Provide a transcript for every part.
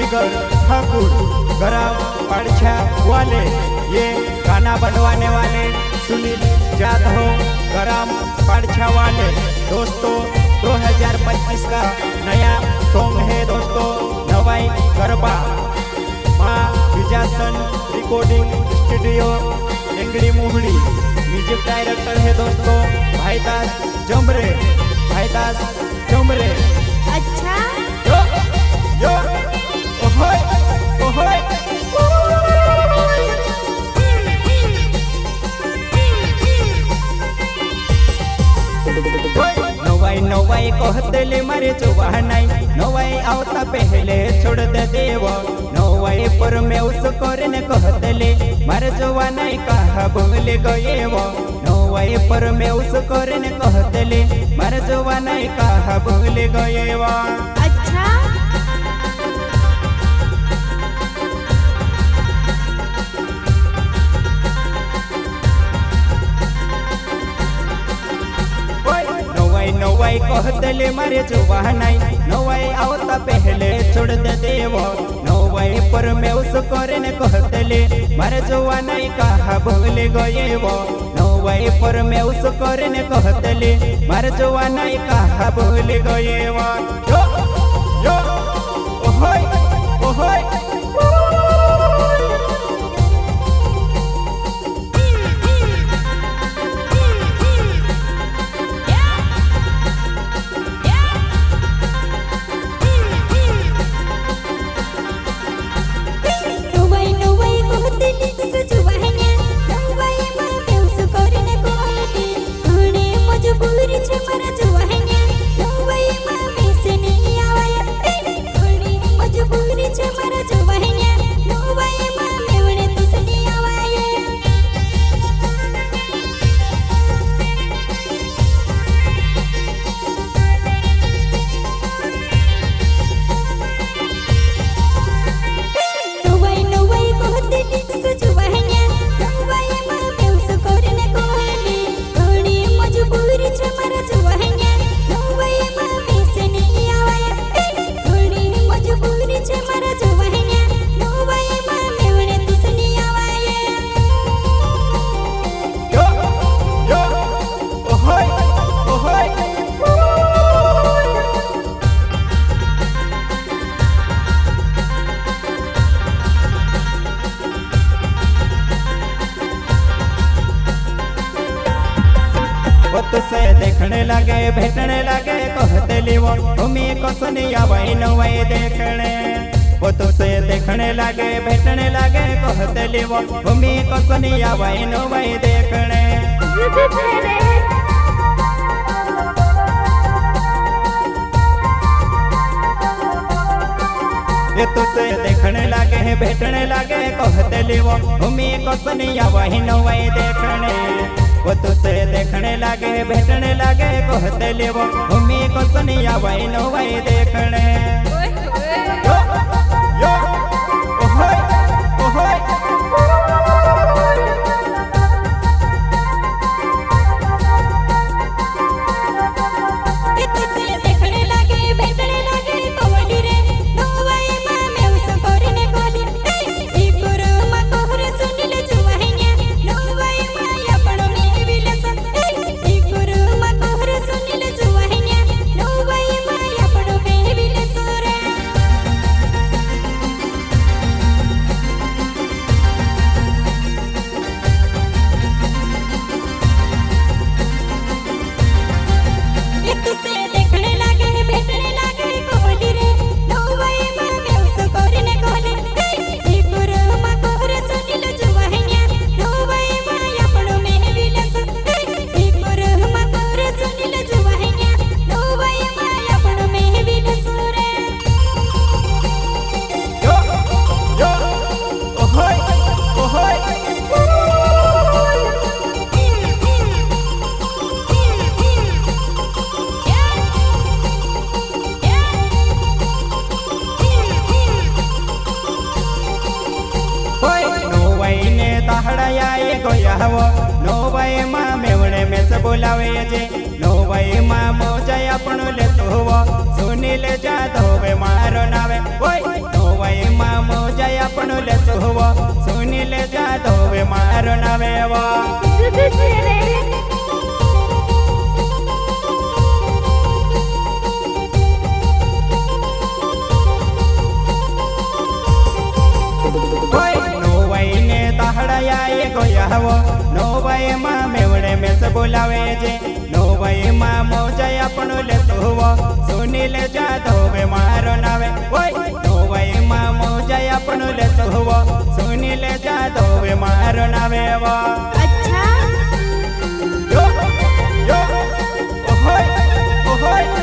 जिगर ठाकुर गरम पड़छा वाले, ये गाना बनवाने वाले सुनील जाधव गरम पड़छा वाले। दोस्तों 2025 का नया सॉन्ग है दोस्तों, नवाई गरबा। माँ विजासन रिकॉर्डिंग स्टूडियो एंगड़ी मुहड़ी। म्यूजिक डायरेक्टर है दोस्तों भाईदास जमरे, भाईदास जमरे। अच्छा यो यो ओहोय ओहोय। नवाई नवाई कहतले मारे जुवा नहीं, नवाई आवता पहले छोड़ दे देव। नवाई पर मैं उस करने कहतले मारे जुवा नहीं कहा भूल गए वो। नवाई पर मैं उस करने कहतले मारे जुवा नहीं कहा भूल गए वो। अच्छा नवाई नवाई कहतले मारे जुवा नहीं, नवाई आवता पहले छोड़ दे देव। नवाई पर मैं उस करने कहतले मारे जुवा नहीं कहा भूल गए वो। नवाई पर मैं उस करने कहतले मारे जुवा नहीं कहा भूल गए वो। यो यो ओहोय ओहोय। तुझसे देखने लगे भेटने लगे कहतली वो तुम्हें कसनी आवाई नवाई देखने। वो तुझसे देखने लगे भेटने लगे कहतली वो तुम्हें कसनी आवाई नवाई देखने। ये तुझसे देखने लगे भेटने लगे कहतली वो तुम्हें कसनी आवाई नवाई देखने। वो तुझसे देखने लगे भेटने लगे कहतले वो तुम्हें कसनी आवाई नवाई देखने। यो यो ओहोय ओहोय। ગયાવો નોવાઈ માં મેવણે મેસ બોલાવે છે નોવાઈ માં મોજાય આપણો લેતો હોવો સુનિલ જાધવ મારો નાવે ઓય નોવાઈ જાદવ મારો નાવે વા નોવાઈમાં મેવડે મેસ બોલાવે છે નોવાઈમાં મોજાય આપણો લેતો સુનિલ જાદવ મારો નાવે ઓય નોવાઈમાં મોજાય આપણો લેતો સુનિલ જાદવ મારો નાવે વા अच्छा યો યો ઓહોય ઓહોય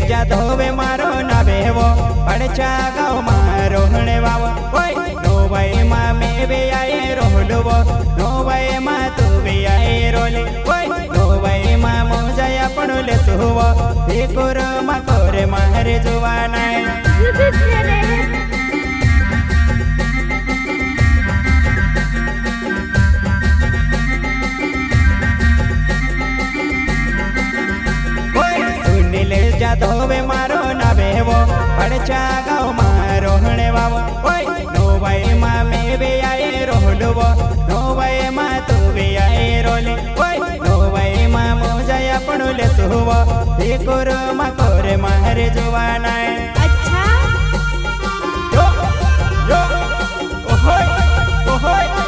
જાદવ મારો નાવે વો પડછા ગાવ મારો હણે વાવ ઓય નોવાઈમાં મેવે આયે રોલવો નોવાઈમાં તું બે આયે રોલે ઓય નોવાઈમાં મોજાયા પણ લેસુવો ભીકુર માં કોરે મારે જોવાના જાદવ મારો નાવે વો પડછા ગાવ મારો હણે વાવ ઓય નોવાઈમાં મેવે આયે રોલવો નોવાઈમાં તું બે આયે રોલે ઓય નોવાઈમાં મોજાયા પણ લેસુવો ભીકુર માં કોરે મારે જોવાના अच्छा યો યો ઓહોય ઓહોય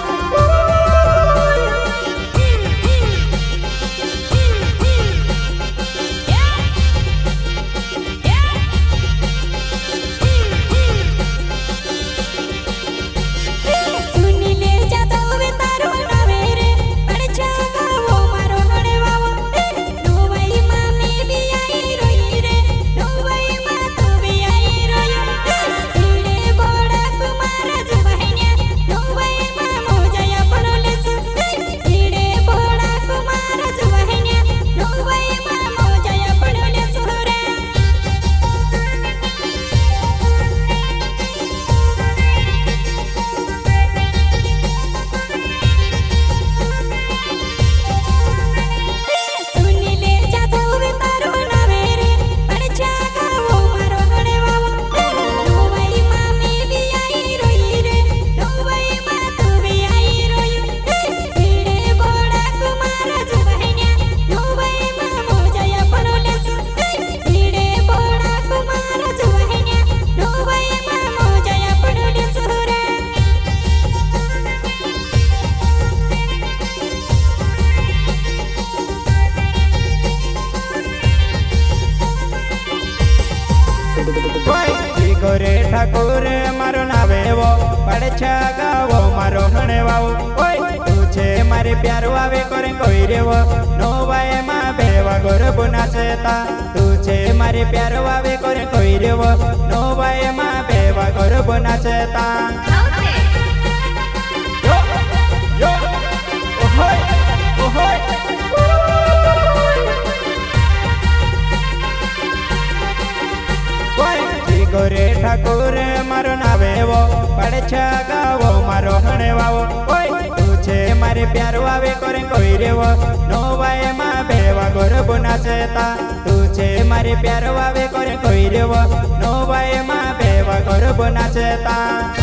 गोरे ठाकुर मारो नावे वो પડછા ગાવો મારો હણે વાવો ઓય તું છે મારી પ્યાર વાવે કરે કોઈ રેવો નોવાય માં બેવા ગરબ નાચતા તું છે મારી પ્યાર વાવે કરે કોઈ રેવો નોવાય માં બેવા ગરબ નાચતા યો યો ઓહોય ઓહોય गोरे ठाकुर मारो नावे वो પડછા ગાવો मारो हणे वावो ओय तू छे मारे प्यार वावे करे कोई रेवो नोवाए मां बेवा गरब नाचता तू छे मारे प्यार वावे करे कोई रेवो नोवाए मां बेवा गरब नाचता।